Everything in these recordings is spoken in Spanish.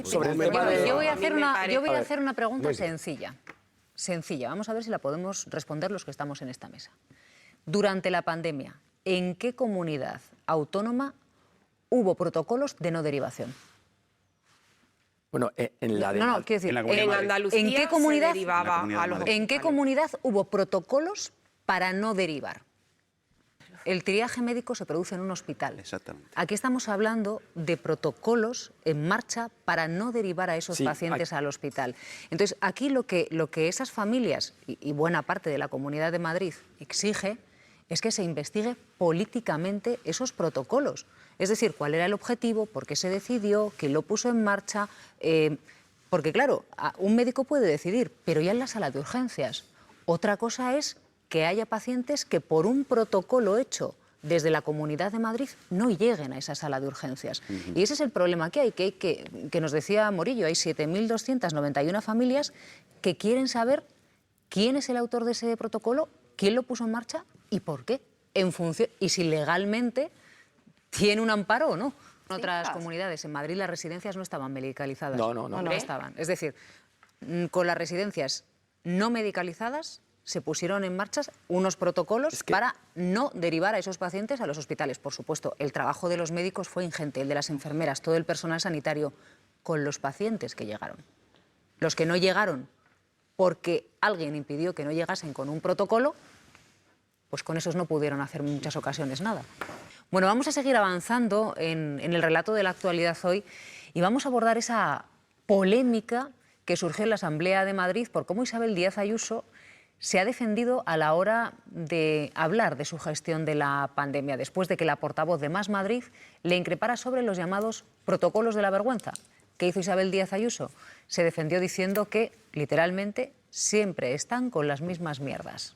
sobre el tema Yo voy a hacer una pregunta sencilla. Vamos a ver si la podemos responder los que estamos en esta mesa. Durante la pandemia, ¿en qué comunidad autónoma hubo protocolos de no derivación? Bueno, en la de quiero decir, en Andalucía ¿en qué comunidad, se derivaba a los ¿en qué comunidad hubo protocolos para no derivar? El triaje médico se produce en un hospital. Exactamente. Aquí estamos hablando de protocolos en marcha para no derivar a esos pacientes al hospital. Entonces, aquí lo que esas familias y buena parte de la Comunidad de Madrid exige es que se investigue políticamente esos protocolos. Es decir, cuál era el objetivo, por qué se decidió, quién lo puso en marcha. Porque, claro, un médico puede decidir, pero ya en la sala de urgencias. Otra cosa es que haya pacientes que por un protocolo hecho desde la Comunidad de Madrid no lleguen a esa sala de urgencias. Y ese es el problema que hay, que nos decía Morillo, hay 7.291 familias que quieren saber quién es el autor de ese protocolo, quién lo puso en marcha y por qué, en función, y si legalmente tiene un amparo o no. En otras comunidades, en Madrid las residencias no estaban medicalizadas. No estaban. Es decir, con las residencias no medicalizadas se pusieron en marcha unos protocolos para no derivar a esos pacientes a los hospitales. Por supuesto, el trabajo de los médicos fue ingente, el de las enfermeras, todo el personal sanitario, con los pacientes que llegaron. Los que no llegaron porque alguien impidió que no llegasen con un protocolo, pues con esos no pudieron hacer en muchas ocasiones nada. Bueno, vamos a seguir avanzando en el relato de la actualidad hoy y vamos a abordar esa polémica que surgió en la Asamblea de Madrid por cómo Isabel Díaz Ayuso se ha defendido a la hora de hablar de su gestión de la pandemia, después de que la portavoz de Más Madrid le increpara sobre los llamados protocolos de la vergüenza. ¿Qué hizo Isabel Díaz Ayuso? Se defendió diciendo que, literalmente, siempre están con las mismas mierdas.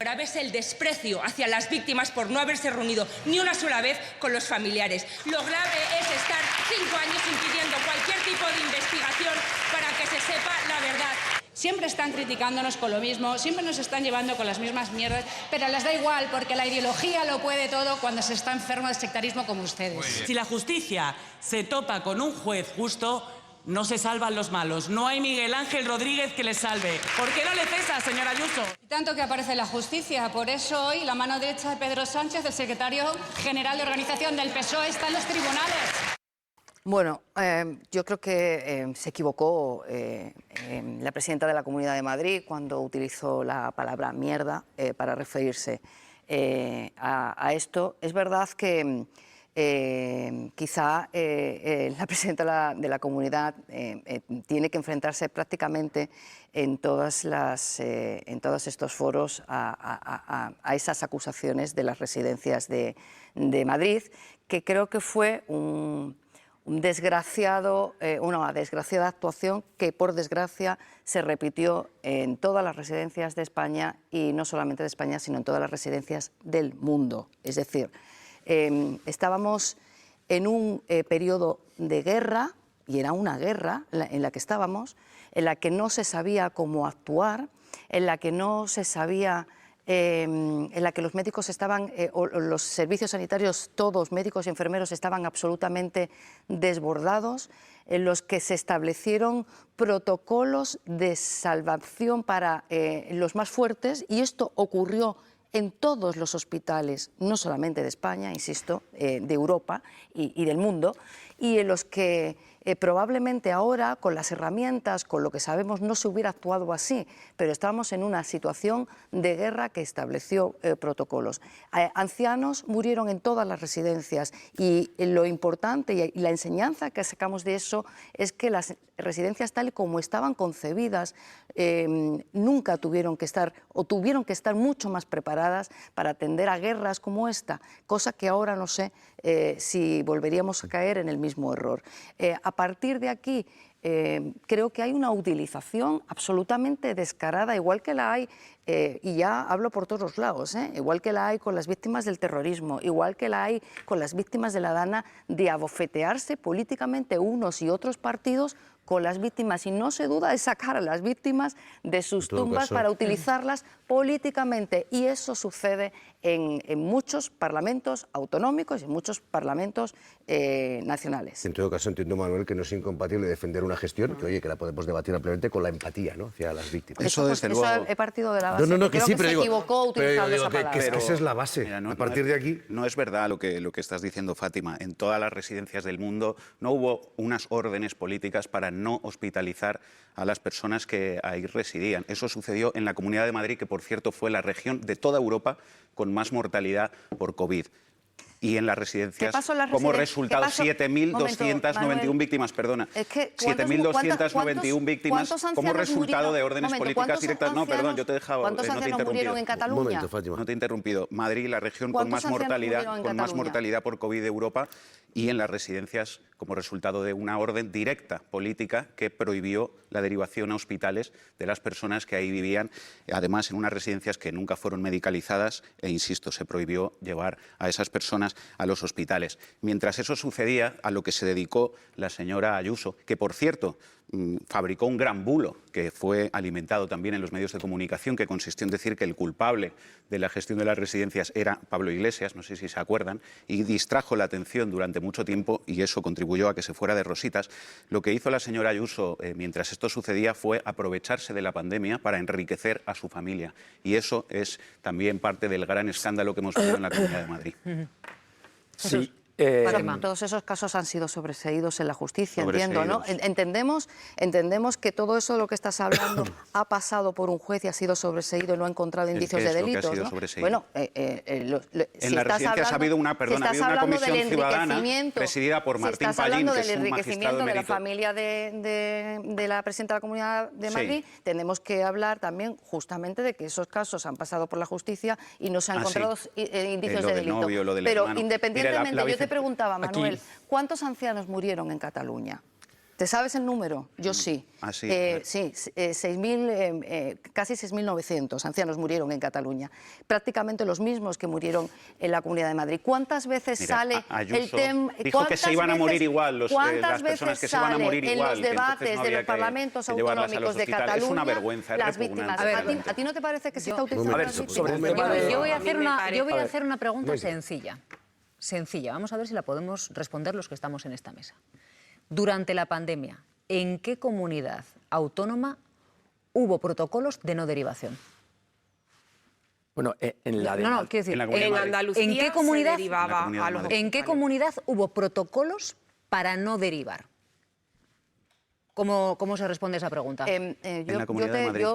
Grave es el desprecio hacia las víctimas por no haberse reunido ni una sola vez con los familiares. Lo grave es estar 5 años impidiendo cualquier tipo de investigación para que se sepa la verdad. Siempre están criticándonos con lo mismo, siempre nos están llevando con las mismas mierdas, pero les da igual porque la ideología lo puede todo cuando se está enfermo de sectarismo como ustedes. Si la justicia se topa con un juez justo, no se salvan los malos. No hay Miguel Ángel Rodríguez que les salve. ¿Por qué no le cesa, señora Ayuso? Y tanto que aparece la justicia, por eso hoy la mano derecha de Pedro Sánchez, el secretario general de organización del PSOE, está en los tribunales. Bueno, yo creo que se equivocó la presidenta de la Comunidad de Madrid cuando utilizó la palabra mierda para referirse a esto. Es verdad que quizá la presidenta de la Comunidad tiene que enfrentarse prácticamente en todos estos foros a esas acusaciones de las residencias de Madrid, que creo que fue una desgraciada actuación que, por desgracia, se repitió en todas las residencias de España y no solamente de España, sino en todas las residencias del mundo. Es decir, estábamos en un periodo de guerra, y era una guerra en la que estábamos, en la que no se sabía cómo actuar, en la que no se sabía... en la que los médicos estaban, o los servicios sanitarios, todos, médicos y enfermeros, estaban absolutamente desbordados, en los que se establecieron protocolos de salvación para los más fuertes, y esto ocurrió en todos los hospitales, no solamente de España, insisto, de Europa y del mundo, y en los que probablemente ahora, con las herramientas, con lo que sabemos, no se hubiera actuado así, pero estábamos en una situación de guerra que estableció protocolos. Ancianos murieron en todas las residencias y lo importante y la enseñanza que sacamos de eso es que las residencias tal y como estaban concebidas nunca tuvieron que estar, o tuvieron que estar mucho más preparadas para atender a guerras como esta, cosa que ahora no sé si volveríamos a caer en el mismo error. A partir de aquí, creo que hay una utilización absolutamente descarada, igual que la hay, y ya hablo por todos los lados, igual que la hay con las víctimas del terrorismo, igual que la hay con las víctimas de la DANA, de abofetearse políticamente unos y otros partidos con las víctimas y no se duda de sacar a las víctimas de sus tumbas para utilizarlas políticamente. Y eso sucede en muchos parlamentos autonómicos y en muchos parlamentos nacionales. En todo caso, entiendo, Manuel, que no es incompatible defender una gestión que, oye, que la podemos debatir ampliamente con la empatía, ¿no?, hacia las víctimas. Eso desde luego. He partido de la base. No, que creo sí, que pero se digo, equivocó utilizando esa palabra. que esa es la base. Mira, A partir de aquí... No es verdad lo que estás diciendo, Fátima. En todas las residencias del mundo no hubo unas órdenes políticas para no hospitalizar a las personas que ahí residían. Eso sucedió en la Comunidad de Madrid, que por cierto fue la región de toda Europa con más mortalidad por COVID. Y en las residencias, como resultado, 7.291 víctimas, perdona. Es que, 7.291 víctimas como resultado de órdenes políticas directas. No, perdón, yo te he dejado, no te he interrumpido. Murieron en Cataluña? Un momento, Fátima. No te he interrumpido. Madrid, la región con más mortalidad por COVID de Europa, y en las residencias como resultado de una orden directa política que prohibió la derivación a hospitales de las personas que ahí vivían, además en unas residencias que nunca fueron medicalizadas, e insisto, se prohibió llevar a esas personas a los hospitales. Mientras eso sucedía, a lo que se dedicó la señora Ayuso, que por cierto fabricó un gran bulo que fue alimentado también en los medios de comunicación, que consistió en decir que el culpable de la gestión de las residencias era Pablo Iglesias, no sé si se acuerdan, y distrajo la atención durante mucho tiempo y eso contribuyó a que se fuera de rositas. Lo que hizo la señora Ayuso mientras esto sucedía fue aprovecharse de la pandemia para enriquecer a su familia, y eso es también parte del gran escándalo que hemos vivido en la Comunidad de Madrid. Sí. Todos esos casos han sido sobreseídos en la justicia, entiendo, ¿no? Entendemos que todo eso de lo que estás hablando ha pasado por un juez y ha sido sobreseído y no ha encontrado indicios de delitos, ¿no? Bueno, en las residencias ha habido una comisión ciudadana presidida por Martín Pallín, que es un magistrado enriquecimiento de la emérito. familia de la presidenta de la Comunidad de Madrid. Tenemos que hablar también justamente de que esos casos han pasado por la justicia y no se han encontrado indicios de delito. Pero independientemente, yo te preguntaba, Manuel, ¿cuántos ancianos murieron en Cataluña? ¿Te sabes el número? Yo sí. Sí, 6.000, casi 6.900 ancianos murieron en Cataluña. Prácticamente los mismos que murieron en la Comunidad de Madrid. ¿Cuántas veces sale el tema? Dijo que se iban a morir igual las personas que se iban a morir igual. En los debates de los parlamentos autonómicos de Cataluña, es una vergüenza, las víctimas. ¿A ti no te parece que se está utilizando las víctimas? Yo voy a hacer una pregunta sencilla. Vamos a ver si la podemos responder los que estamos en esta mesa. Durante la pandemia, ¿en qué comunidad autónoma hubo protocolos de no derivación? Bueno, en la de... No, quiero decir, en Andalucía ¿en qué comunidad, se derivaba a los ¿en qué comunidad hubo protocolos para no derivar? ¿Cómo se responde a esa pregunta? En la Comunidad de Madrid.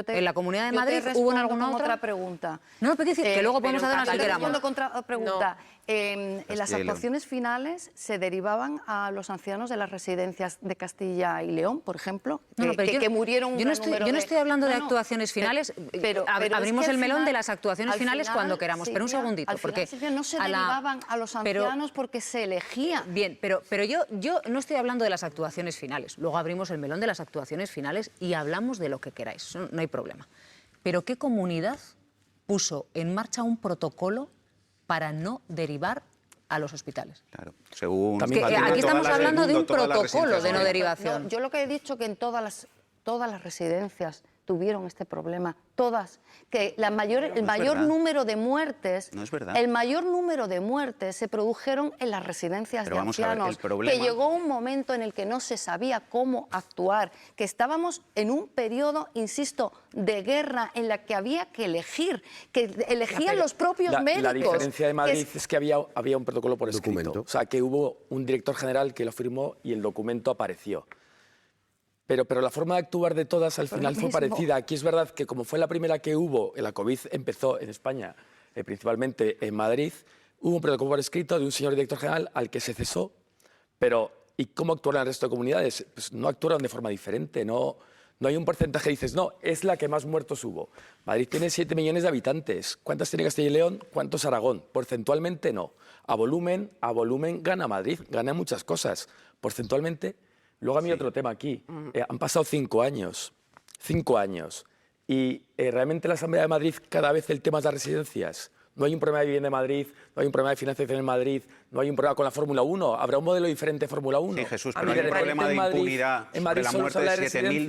¿En la Comunidad de Madrid hubo en alguna otra pregunta? No, pero decir que luego podemos hacer una si queramos. Otra pregunta. En las actuaciones finales se derivaban a los ancianos de las residencias de Castilla y León, por ejemplo, que murieron. Yo no estoy hablando de actuaciones finales. Pero abrimos el melón de las actuaciones finales cuando queramos. Pero un segundito, porque no se derivaban a los ancianos porque se elegía. Bien, pero yo no estoy hablando de las actuaciones finales. Luego abrimos el melón de las actuaciones finales y hablamos de lo que queráis. No hay problema. Pero ¿qué comunidad puso en marcha un protocolo para no derivar a los hospitales? Claro, según... Aquí estamos hablando de un protocolo de no derivación. Yo lo que he dicho que en todas las residencias tuvieron este problema, todas, que el mayor número de muertes, el mayor número de muertes se produjeron en las residencias de ancianos, que llegó un momento en el que no se sabía cómo actuar, que estábamos en un periodo, insisto, de guerra en la que había que elegir, que elegían los propios médicos. La diferencia de Madrid es que había un protocolo por escrito, o sea, que hubo un director general que lo firmó y el documento apareció. Pero la forma de actuar de todas al final fue parecida. Aquí es verdad que como fue la primera que hubo, la COVID empezó en España, principalmente en Madrid, hubo un protocolo por escrito de un señor director general al que se cesó, pero ¿y cómo actuaron el resto de comunidades? Pues no actuaron de forma diferente, no hay un porcentaje, dices, no, es la que más muertos hubo. Madrid tiene 7 millones de habitantes. ¿Cuántas tiene Castilla y León? ¿Cuántos Aragón? Porcentualmente no. A volumen gana Madrid, gana muchas cosas. Porcentualmente... Luego a mí otro tema aquí. Han pasado 5 años. 5 años. Y realmente la Asamblea de Madrid, cada vez el tema de las residencias No hay un problema de vivienda en Madrid, no hay un problema de financiación en Madrid, no hay un problema con la Fórmula 1. Habrá un modelo diferente de Fórmula 1. Sí, Jesús, pero hay un problema de impunidad sobre la muerte de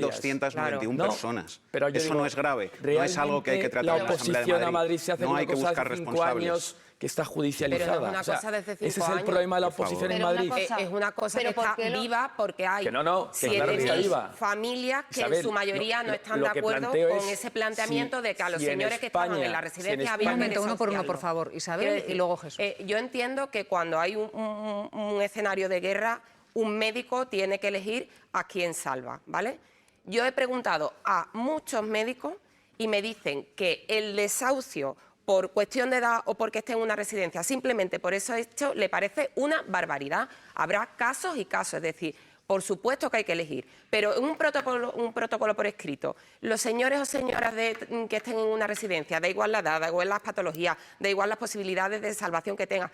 7.291 personas. Pero eso no es grave, no es algo que hay que tratar en la Asamblea de Madrid. No hay que buscar responsables. Que está judicializada. Pero no es una cosa desde 5 ese es el problema de la oposición en Madrid. Es una cosa que está viva porque hay 7.000 familias que Isabel, en su mayoría no están de acuerdo con ese planteamiento de que a los señores que estaban en la residencia había que uno por uno, por favor, Isabel, y luego Jesús. Yo entiendo que cuando hay un escenario de guerra, un médico tiene que elegir a quién salva, ¿vale? Yo he preguntado a muchos médicos y me dicen que el desahucio por cuestión de edad o porque esté en una residencia, simplemente por eso hecho, le parece una barbaridad. Habrá casos y casos, es decir, por supuesto que hay que elegir, pero en un protocolo por escrito, los señores o señoras que estén en una residencia, da igual la edad, da igual las patologías, da igual las posibilidades de salvación que tengan,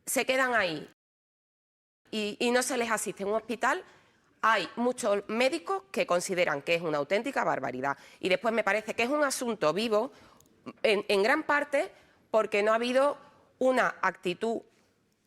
se quedan ahí y no se les asiste en un hospital. Hay muchos médicos que consideran que es una auténtica barbaridad y después me parece que es un asunto vivo en gran parte porque no ha habido una actitud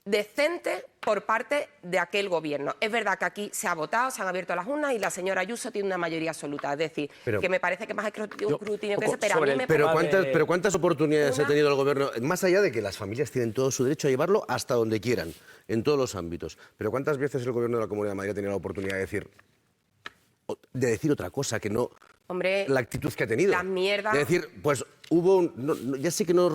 decente por parte de aquel gobierno. Es verdad que aquí se ha votado, se han abierto las urnas y la señora Ayuso tiene una mayoría absoluta. Es decir, que me parece que más escrutinio que ese, pero a mí me parece... Pero ¿cuántas oportunidades ha tenido el gobierno? Más allá de que las familias tienen todo su derecho a llevarlo hasta donde quieran, en todos los ámbitos. Pero ¿cuántas veces el gobierno de la Comunidad de Madrid ha tenido la oportunidad de decir otra cosa que no... Hombre, la actitud que ha tenido. La mierda... De decir, pues hubo... ya sé que no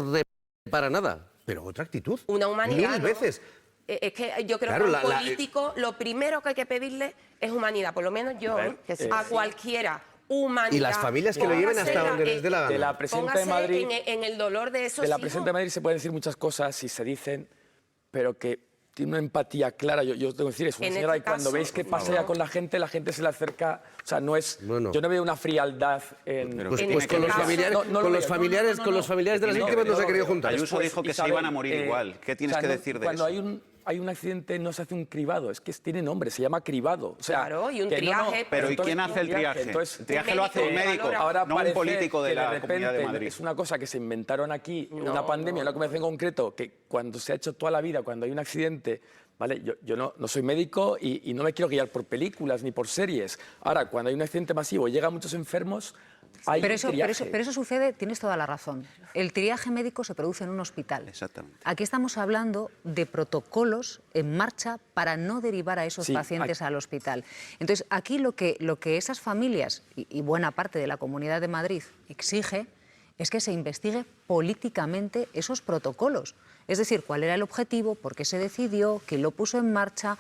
repara nada, pero otra actitud. Una humanidad, 1000 veces. Es que yo creo que a un político lo primero que hay que pedirle es humanidad, por lo menos yo, a cualquiera. Humanidad. Y las familias que lo lleven hasta donde les dé la gana. De la presidenta de Madrid, en el dolor de esos de la presidenta de Madrid se pueden decir muchas cosas y se dicen, pero que tiene una empatía clara. Yo tengo que decir, es una señora y cuando veis que pasa ya con la gente se le acerca. O sea, no es. Yo no veo una frialdad en. Pues con los familiares, con los familiares de las víctimas no se ha querido juntar. Ayuso dijo que se iban a morir igual. ¿Qué tienes que decir de eso? Cuando hay un accidente no se hace un cribado, es que tiene nombre, se llama cribado. O sea, claro, y un triaje. Pero ¿y quién hace el triaje? Entonces, el triaje lo hace un médico, no un político de la Comunidad de Madrid. Es una cosa que se inventaron aquí, una pandemia, una convención en concreto, que cuando se ha hecho toda la vida, cuando hay un accidente, ¿vale? Yo no soy médico y no me quiero guiar por películas ni por series. Ahora, cuando hay un accidente masivo y llegan muchos enfermos, hay un triaje. Pero eso sucede, tienes toda la razón. El triaje médico se produce en un hospital. Exactamente. Aquí estamos hablando de protocolos en marcha para no derivar a esos pacientes al hospital. Entonces, aquí lo que esas familias y buena parte de la Comunidad de Madrid exige es que se investigue políticamente esos protocolos. Es decir, cuál era el objetivo, por qué se decidió, quién lo puso en marcha.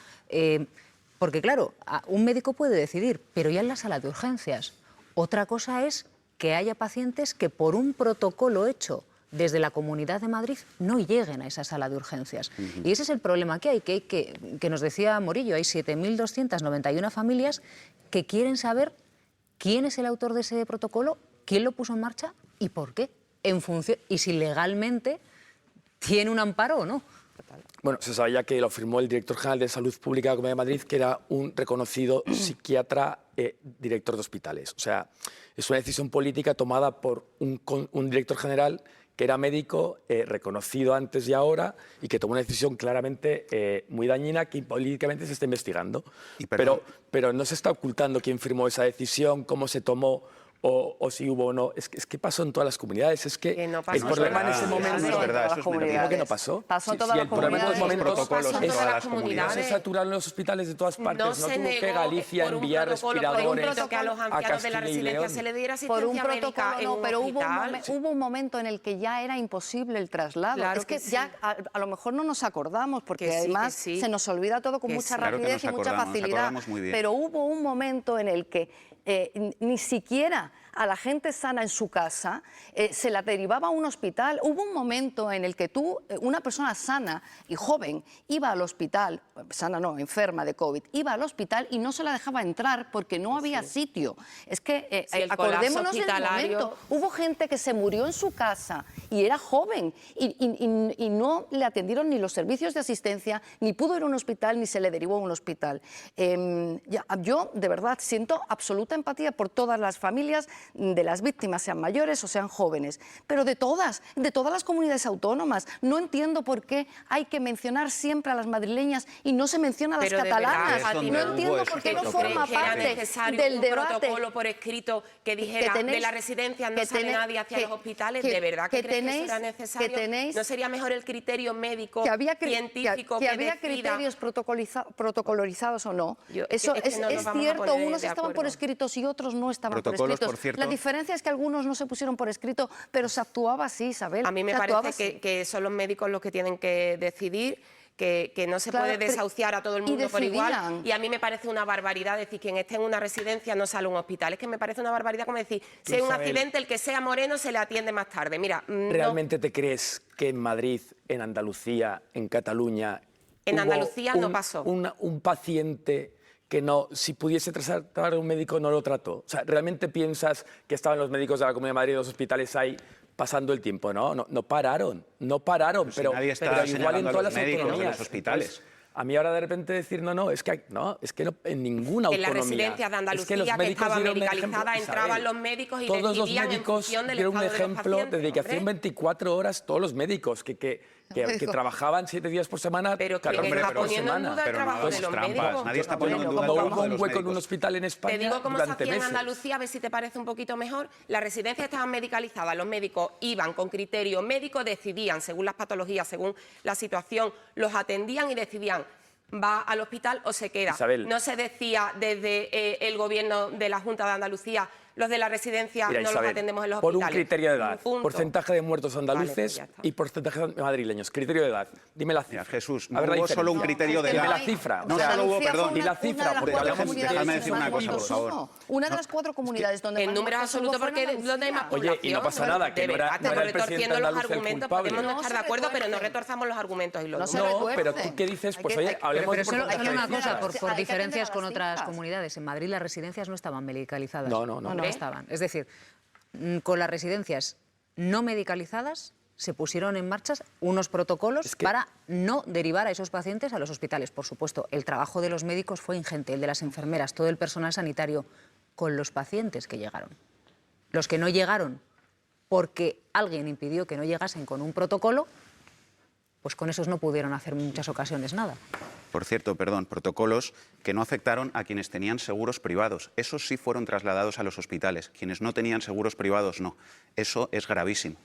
Porque, claro, un médico puede decidir, pero ya en la sala de urgencias. Otra cosa es que haya pacientes que por un protocolo hecho desde la Comunidad de Madrid no lleguen a esa sala de urgencias. Y ese es el problema que hay, que nos decía Morillo, hay 7.291 familias que quieren saber quién es el autor de ese protocolo, quién lo puso en marcha y por qué, en función, y si legalmente tiene un amparo o no. Bueno, se sabía que lo firmó el director general de Salud Pública de la Comunidad de Madrid, que era un reconocido psiquiatra director de hospitales. O sea, es una decisión política tomada por un director general que era médico, reconocido antes y ahora, y que tomó una decisión claramente muy dañina que políticamente se está investigando. Pero no se está ocultando quién firmó esa decisión, cómo se tomó, o si hubo o no. Es que pasó en todas las comunidades. Es que no pasó, el problema en ese momento... No es verdad, eso es mentira. ¿Cómo que no pasó? Pasó todas las comunidades. Protocolos en todas las No comunidades. se saturaron los hospitales de todas partes. No tuvo que Galicia por un enviar protocolo, respiradores que a los ancianos de la Castilla y residencia León. se le diera Por un asistencia médica protocolo en no, un pero hospital. hubo un momento en el que ya era imposible el traslado. Claro es que sí. ya a lo mejor no nos acordamos, porque además se nos olvida todo con mucha Claro rapidez y mucha facilidad. Pero hubo un momento en el que ni siquiera a la gente sana en su casa se la derivaba a un hospital. Hubo un momento en el que una persona sana y joven, iba al hospital, sana no, enferma de COVID, iba al hospital y no se la dejaba entrar porque no había sitio. Es que acordémonos del momento. Hubo gente que se murió en su casa y era joven y no le atendieron ni los servicios de asistencia, ni pudo ir a un hospital, ni se le derivó a un hospital. Yo, de verdad, siento absoluta empatía por todas las familias, de las víctimas, sean mayores o sean jóvenes, pero de todas las comunidades autónomas. No entiendo por qué hay que mencionar siempre a las madrileñas y no se menciona a las catalanas. No entiendo por qué no forma parte del debate. Un protocolo por escrito que dijera de las residencias no sale nadie hacia los hospitales. ¿De verdad que crees que eso era necesario? ¿No sería mejor el criterio médico, científico, que había criterios protocolarizados o no? Eso es cierto, unos estaban por escritos y otros no estaban por escritos. La diferencia es que algunos no se pusieron por escrito, pero se actuaba así, Isabel. A mí me parece que son los médicos los que tienen que decidir, que no se puede desahuciar a todo el mundo por igual. Y a mí me parece una barbaridad decir que quien esté en una residencia no sale a un hospital. Es que me parece una barbaridad como decir, si hay un accidente, el que sea moreno se le atiende más tarde. Mira, ¿realmente te crees que en Madrid, en Andalucía, en Cataluña... En Andalucía no pasó. Un paciente que no, si pudiese tratar a un médico, no lo trató? O sea, ¿realmente piensas que estaban los médicos de la Comunidad de Madrid, los hospitales ahí, pasando el tiempo? No pararon, pero igual en todas las autonomías. De los hospitales. Entonces, a mí ahora de repente decir, es que en ninguna autonomía. En las residencias de Andalucía, que estaban medicalizadas, entraban los médicos y decidían en función del estado de los pacientes. Todos los médicos dieron un ejemplo de dedicación 24 horas, todos los médicos que trabajaban 7 días por semana, pero 14 horas por semana. Pero no hagas trampas, nadie está poniendo en duda el trabajo de los médicos. No hubo un hueco en un hospital en España. Te digo cómo se hacía en Andalucía, a ver si te parece un poquito mejor. Las residencias estaban medicalizadas, los médicos iban con criterio médico, decidían, según las patologías, según la situación, los atendían y decidían, va al hospital o se queda. Isabel. No se decía desde el gobierno de la Junta de Andalucía, los de la residencia no Isabel, los atendemos en los por hospitales. un criterio de edad, Punto. porcentaje de muertos andaluces y porcentaje de madrileños. Criterio de edad. Dime la cifra. Mira, Jesús, no hubo solo un criterio de edad. Dime la cifra. No solo hubo, perdón. Di la cifra, porque déjame decir una cosa, por favor. Una de las 4 comunidades donde en número absoluto, porque donde hay más población. Oye, y no pasa nada, que no era el presidente andaluz el culpable. Podemos no estar de acuerdo, pero no retorzamos los argumentos y los números. No, pero ¿tú qué dices? Pues oye, hablemos de solo una cosa, por diferencias con otras comunidades. En Madrid las residencias no estaban medicalizadas. No estaban. Es decir, con las residencias no medicalizadas se pusieron en marcha unos protocolos para no derivar a esos pacientes a los hospitales. Por supuesto, el trabajo de los médicos fue ingente, el de las enfermeras, todo el personal sanitario, con los pacientes que llegaron. Los que no llegaron porque alguien impidió que no llegasen con un protocolo, pues con esos no pudieron hacer en muchas ocasiones nada. Por cierto, protocolos que no afectaron a quienes tenían seguros privados. Esos sí fueron trasladados a los hospitales. Quienes no tenían seguros privados, no. Eso es gravísimo.